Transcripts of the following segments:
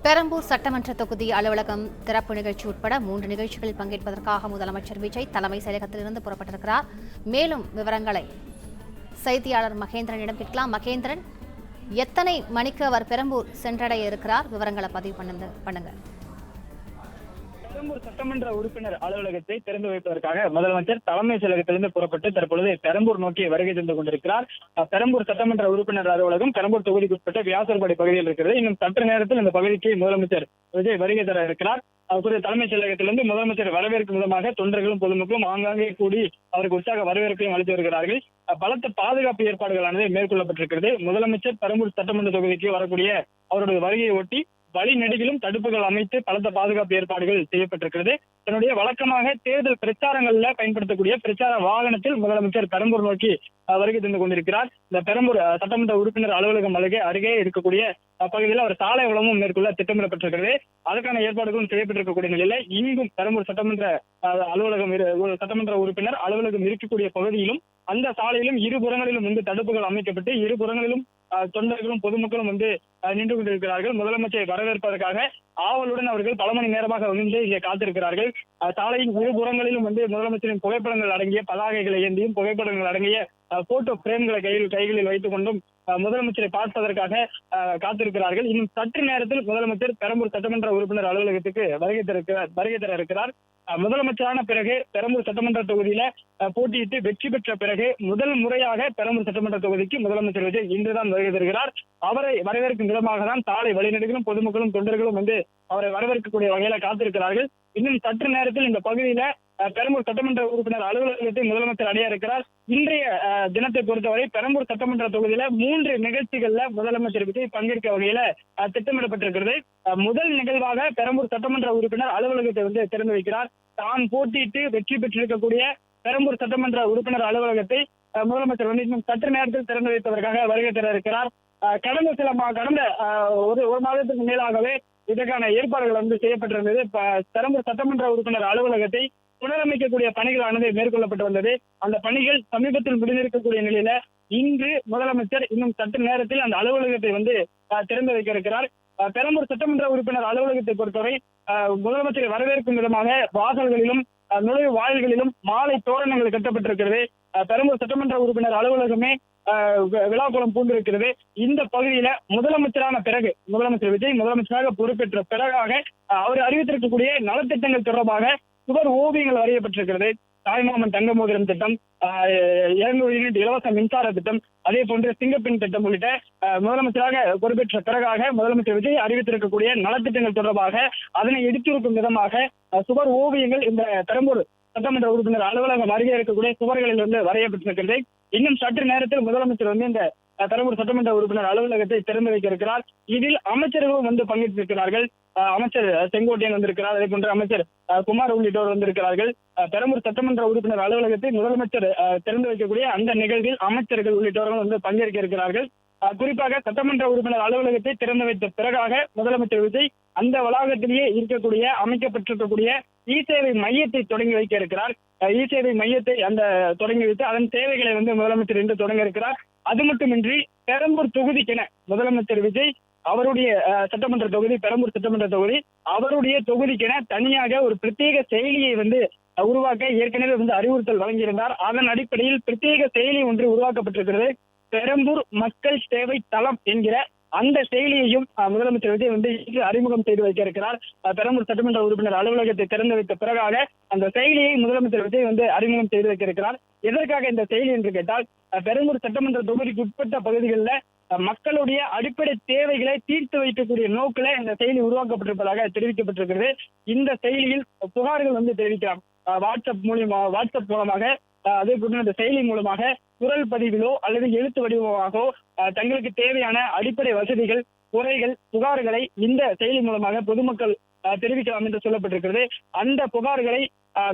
பெரம்பூர் சட்டமன்ற தொகுதி அலுவலகம் திறப்பு நிகழ்ச்சி உட்பட 3 நிகழ்ச்சிகளில் பங்கேற்பதற்காக முதலமைச்சர் விஜய் தலைமை செயலகத்திலிருந்து புறப்பட்டிருக்கிறார். மேலும் விவரங்களை செய்தியாளர் மகேந்திரனிடம் கேட்கலாம். மகேந்திரன், எத்தனை மணிக்கு அவர் பெரம்பூர் சென்றடைய இருக்கிறார்? விவரங்களை பதிவு பண்ணுங்க. பெரம்பூர் சட்டமன்ற உறுப்பினர் அலுவலகத்தை திறந்து வைப்பதற்காக முதலமைச்சர் தலைமை செயலகத்திலிருந்து புறப்பட்டு தற்பொழுது பெரம்பூர் நோக்கி வருகை தந்து கொண்டிருக்கிறார். பெரம்பூர் சட்டமன்ற உறுப்பினர் அலுவலகம் பெரம்பூர் தொகுதிக்கு உட்பட்ட வியாசர்பாடி பகுதியில் இருக்கிறது. இன்னும் சற்று நேரத்தில் இந்த பகுதிக்கு முதலமைச்சர் விஜய் வருகை தர இருக்கிறார். தலைமை செயலகத்திலிருந்து முதலமைச்சர் வரவேற்கும் விதமாக தொண்டர்களும் பொதுமக்களும் ஆங்காங்கே கூடி அவருக்கு உற்சாக வரவேற்பையும் அளித்து வருகிறார்கள். பலத்த பாதுகாப்பு ஏற்பாடுகளானது மேற்கொள்ளப்பட்டிருக்கிறது. முதலமைச்சர் பெரம்பூர் சட்டமன்ற தொகுதிக்கு வரக்கூடிய அவருடைய வருகையை ஒட்டி வழி நெடுகிலும் தடுப்புகள் அமைத்து பலத்த பாதுகாப்பு ஏற்பாடுகள் செய்யப்பட்டிருக்கிறது. தன்னுடைய வழக்கமாக தேர்தல் பிரச்சாரங்கள்ல பயன்படுத்தக்கூடிய பிரச்சார வாகனத்தில் முதலமைச்சர் பெரம்பூர் நோக்கி வருகை தந்து கொண்டிருக்கிறார். இந்த பெரம்பூர் சட்டமன்ற உறுப்பினர் அலுவலகம் அருகே இருக்கக்கூடிய பகுதியில் அவர் சாலை வளமும் மேற்கொள்ள திட்டமிடப்பட்டிருக்கிறது. அதற்கான ஏற்பாடுகளும் செய்யப்பட்டிருக்கக்கூடிய நிலையில இங்கும் பெரம்பூர் சட்டமன்ற அலுவலகம் சட்டமன்ற உறுப்பினர் அலுவலகம் இருக்கக்கூடிய பகுதியிலும் அந்த சாலையிலும் இருபுறங்களிலும் தடுப்புகள் அமைக்கப்பட்டு இருபுறங்களிலும் தொண்டர்களும் பொதுமக்களும் நின்று கொண்டிருக்கிறார்கள். முதலமைச்சரை வரவேற்பதற்காக ஆவலுடன் அவர்கள் பல மணி நேரமாக இங்கே காத்திருக்கிறார்கள். சாலையின் இருபுறங்களிலும் முதலமைச்சரின் புகைப்படங்கள் அடங்கிய பதாகைகளை ஏந்தியும் புகைப்படங்கள் அடங்கிய போட்டோ பிரேம்களை கைகளில் வைத்துக் கொண்டும் முதலமைச்சரை பார்ப்பதற்காக காத்திருக்கிறார்கள். இன்னும் சற்று நேரத்தில் முதலமைச்சர் பெரம்பூர் சட்டமன்ற உறுப்பினர் அலுவலகத்துக்கு வருகை தர இருக்கிறார். முதலமைச்சரான பிறகு பெரம்பூர் சட்டமன்ற தொகுதியில போட்டியிட்டு வெற்றி பெற்ற பிறகு முதல் முறையாக பெரம்பூர் சட்டமன்ற தொகுதிக்கு முதலமைச்சர் விஜய் இன்றுதான் வருகை தருகிறார். அவரை வரவேற்கும் விதமாக தான் சாலை வழிநெடுகளும் பொதுமக்களும் தொண்டர்களும் அவரை வரவேற்கக்கூடிய வகையில காத்திருக்கிறார்கள். இன்னும் சற்று நேரத்தில் இந்த பகுதியில பெரம்பூர் சட்டமன்ற உறுப்பினர் அலுவலகத்தை முதலமைச்சர் அடைய இருக்கிறார். இன்றைய தினத்தை பொறுத்தவரை பெரம்பூர் சட்டமன்ற தொகுதியில 3 நிகழ்ச்சிகள்ல முதலமைச்சர் விஜய் பங்கேற்க வகையில திட்டமிடப்பட்டிருக்கிறது. முதல் நிகழ்வாக பெரம்பூர் சட்டமன்ற உறுப்பினர் அலுவலகத்தை திறந்து வைக்கிறார். தான் போட்டியிட்டு வெற்றி பெற்றிருக்கக்கூடிய பெரம்பூர் சட்டமன்ற உறுப்பினர் அலுவலகத்தை முதலமைச்சர் இன்னும் சற்று நேரத்தில் திறந்து வைப்பதற்காக வருகை தர இருக்கிறார். கடந்த ஒரு மாதத்துக்கு மேலாகவே இதற்கான ஏற்பாடுகள் செய்யப்பட்டிருந்தது. பெரம்பூர் சட்டமன்ற உறுப்பினர் அலுவலகத்தை புனரமைக்கக்கூடிய பணிகளானது மேற்கொள்ளப்பட்டு வந்தது. அந்த பணிகள் சமீபத்தில் முடிந்திருக்கக்கூடிய நிலையில இன்று முதலமைச்சர் இன்னும் சற்று நேரத்தில் அந்த அலுவலகத்தை திறந்து வைக்க இருக்கிறார். பெரம்பூர் சட்டமன்ற உறுப்பினர் அலுவலகத்தை பொறுத்தவரை முதலமைச்சரை வரவேற்கும் விதமாக வாசல்களிலும் நுழைவு வாயில்களிலும் மாலை தோரணங்கள் கட்டப்பட்டிருக்கிறது. பெரம்பூர் சட்டமன்ற உறுப்பினர் அலுவலகமே விழாக்குளம் பூண்டிருக்கிறது. இந்த பகுதியில முதலமைச்சரான பிறகு முதலமைச்சர் விஜய் முதலமைச்சராக பொறுப்பேற்ற பிறகாக அவர் அறிவித்திருக்கக்கூடிய நலத்திட்டங்கள் தொடர்பாக சுவர் ஓவியங்கள் வரையப்பட்டிருக்கிறது. தாய்மாமன் தங்க மோதிரம் திட்டம், 200 யூனிட் இலவச மின்சார திட்டம், அதே போன்று சிங்கப்பெண் திட்டம் உள்ளிட்ட முதலமைச்சராக பொறுப்பேற்ற பிறகாக முதலமைச்சர் விஜய் அறிவித்திருக்கக்கூடிய நலத்திட்டங்கள் தொடர்பாக அதனை எடுத்திருக்கும் விதமாக சுவர் ஓவியங்கள் இந்த பெரம்பூர் சட்டமன்ற உறுப்பினர் அலுவலகம் அருகே இருக்கக்கூடிய சுவர்களில் வரையப்பட்டிருக்கிறது. இன்னும் சற்று நேரத்தில் முதலமைச்சர் இந்த பெரம்பூர் சட்டமன்ற உறுப்பினர் அலுவலகத்தை திறந்து வைக்க இருக்கிறார். இதில் அமைச்சர்களும் பங்கேற்றிருக்கிறார்கள். அமைச்சர் செங்கோட்டையன் வந்திருக்கிறார். அதே போன்று அமைச்சர் குமார் உள்ளிட்டோர் வந்திருக்கிறார்கள். பெரம்பூர் சட்டமன்ற உறுப்பினர் அலுவலகத்தை முதலமைச்சர் திறந்து வைக்கக்கூடிய அந்த நிகழ்வில் அமைச்சர்கள் உள்ளிட்டோர்கள் பங்கேற்க இருக்கிறார்கள். குறிப்பாக சட்டமன்ற உறுப்பினர் அலுவலகத்தை திறந்து வைத்த பிறகாக முதலமைச்சர் விஜய் அந்த வளாகத்திலேயே இருக்கக்கூடிய அமைக்கப்பட்டிருக்கக்கூடிய இ சேவை மையத்தை தொடங்கி வைக்க இருக்கிறார். இ சேவை மையத்தை தொடங்கி வைத்து அதன் சேவைகளை முதலமைச்சர் இன்று தொடங்க இருக்கிறார். அது மட்டுமின்றி பெரம்பூர் தொகுதிக்கென முதலமைச்சர் விஜய் அவருடைய சட்டமன்ற தொகுதி பெரம்பூர் சட்டமன்ற தொகுதி அவருடைய தொகுதிக்கென தனியாக ஒரு பிரத்யேக செயலியை உருவாக்க ஏற்கனவே அறிவுறுத்தல் வழங்கியிருந்தார். அதன் அடிப்படையில் பிரத்யேக செயலி ஒன்று உருவாக்கப்பட்டிருக்கிறது. பெரம்பூர் மக்கள் சேவை தளம் என்கிற அந்த செயலியையும் முதலமைச்சர் விஜய் இன்று அறிமுகம் செய்து வைக்க இருக்கிறார். பெரம்பூர் சட்டமன்ற உறுப்பினர் அலுவலகத்தை திறந்து வைத்த பிறகாக அந்த செயலியை முதலமைச்சர் விஜய் அறிமுகம் செய்து வைக்க இருக்கிறார். எதற்காக இந்த செயலி என்று கேட்டால், பெரம்பூர் சட்டமன்ற தொகுதிக்கு உட்பட்ட பகுதிகளில் மக்களுடைய அடிப்படை தேவைகளை தீர்த்து வைக்கக்கூடிய நோக்கில இந்த செயலி உருவாக்கப்பட்டிருப்பதாக தெரிவிக்கப்பட்டிருக்கிறது. இந்த செயலியில் புகார்கள் தெரிவிக்கலாம். வாட்ஸ்அப் மூலமாக அதே போன்று இந்த செயலி மூலமாக குரல் பதிவிலோ அல்லது எழுத்து வடிவமாகவோ தங்களுக்கு தேவையான அடிப்படை வசதிகள், குறைகள், புகார்களை இந்த செயலி மூலமாக பொதுமக்கள் தெரிவிக்கலாம் என்று சொல்லப்பட்டிருக்கிறது. அந்த புகார்களை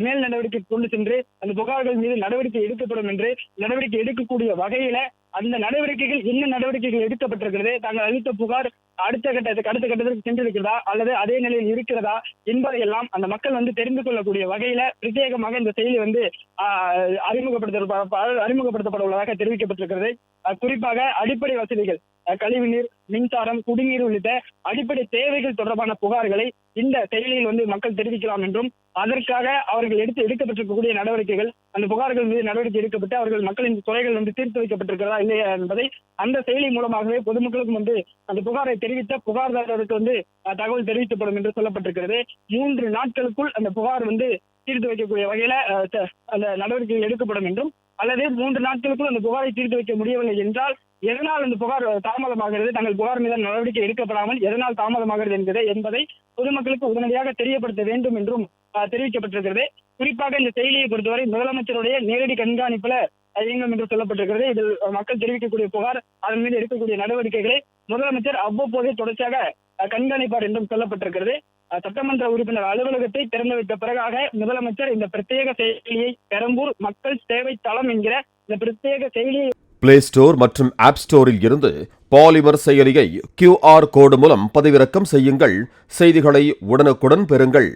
மேல் நடவடிக்கை கொண்டு சென்று அந்த புகார்கள் மீது நடவடிக்கை எடுக்கப்படும் என்று நடவடிக்கை எடுக்கக்கூடிய வகையில அந்த நடவடிக்கைகள் என்ன நடவடிக்கைகள் எடுக்கப்பட்டிருக்கிறது, தாங்கள் அளித்த புகார் அடுத்த கட்டத்திற்கு சென்றிருக்கிறதா அல்லது அதே நிலையில் இருக்கிறதா என்பதையெல்லாம் அந்த மக்கள் தெரிந்து கொள்ளக்கூடிய வகையில பிரத்யேகமாக இந்த செயலி அறிமுகப்படுத்தப்பட உள்ளதாக தெரிவிக்கப்பட்டிருக்கிறது. குறிப்பாக அடிப்படை வசதிகள், கழிவுநீர், மின்சாரம், குடிநீர் உள்ளிட்ட அடிப்படை தேவைகள் தொடர்பான புகார்களை இந்த செயலியில் மக்கள் தெரிவிக்கலாம் என்றும், அதற்காக அவர்கள் எடுக்கப்பட்டிருக்கக்கூடிய நடவடிக்கைகள், அந்த புகார்கள் மீது நடவடிக்கை எடுக்கப்பட்டு அவர்கள் மக்களின் குறைகள் தீர்த்து வைக்கப்பட்டிருக்கிறதா இல்லையா என்பதை அந்த செயலி மூலமாகவே பொதுமக்களுக்கும் அந்த புகாரை தெரிவித்த புகார்தாரருக்கு தகவல் தெரிவிக்கப்படும் என்று சொல்லப்பட்டிருக்கிறது. 3 நாட்களுக்குள் அந்த புகார் தீர்த்து வைக்கக்கூடிய வகையில அந்த நடவடிக்கைகள் எடுக்கப்படும் என்றும், அல்லது 3 நாட்களுக்குள் அந்த புகாரை தீர்த்து வைக்க முடியவில்லை என்றால் எதனால் அந்த புகார் தாமதமாகிறது, தங்கள் புகார் மீது நடவடிக்கை எடுக்கப்படாமல் எதனால் தாமதமாகிறது என்பதை பொதுமக்களுக்கு உடனடியாக தெரியப்படுத்த வேண்டும் என்றும் தெரிவிக்கப்பட்டிருக்கிறது. குறிப்பாக இந்த செயலியை பொறுத்தவரை முதலமைச்சருடைய நேரடி கண்காணிப்புல இயங்கும் என்று சொல்லப்பட்டிருக்கிறது. இதில் மக்கள் தெரிவிக்கக்கூடிய புகார், அதன் மீது எடுக்கக்கூடிய நடவடிக்கைகளை முதலமைச்சர் அவ்வப்போதே தொடர்ச்சியாக கண்காணிப்பார் என்றும் சொல்லப்பட்டிருக்கிறது. சட்டமன்ற உறுப்பினர் அலுவலகத்தை திறந்து வைத்த பிறகாக முதலமைச்சர் இந்த பிரத்யேக செயலியை பெரம்பூர் மக்கள் சேவை தளம் என்கிற இந்த பிரத்யேக செயலியை பிளே ஸ்டோர் மற்றும் ஆப் ஸ்டோரில் இருந்து பாலிமர் செயலியை QR கோடு மூலம் பதிவிறக்கம் செய்யுங்கள். செய்திகளை உடனுக்குடன் பெறுங்கள்.